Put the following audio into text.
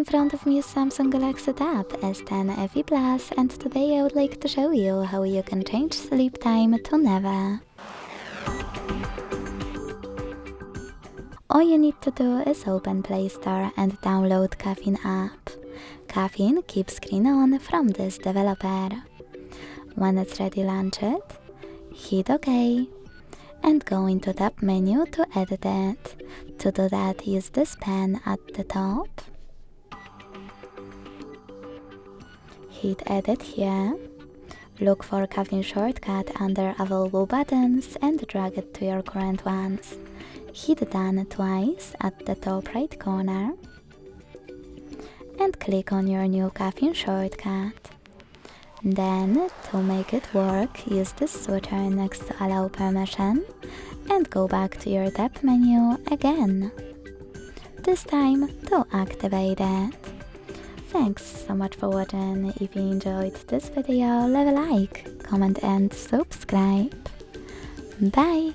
In front of me is Samsung Galaxy Tab S10 FE Plus, and today I would like to show you how you can change sleep time to never. All you need to do is open Play Store and download Caffeine app. Caffeine keeps screen on from this developer. When it's ready, launch it, hit OK, and go into Tab menu to edit it. To do that, use this pen at the top. Hit Edit here. Look for Caffeine shortcut under Available buttons and drag it to your current ones. Hit Done twice at the top right corner. And click on your new Caffeine shortcut. Then, to make it work, use the switcher next to Allow Permission and go back to your Tab menu again. This time to activate it. Thanks so much for watching. If you enjoyed this video, leave a like, comment and subscribe. Bye!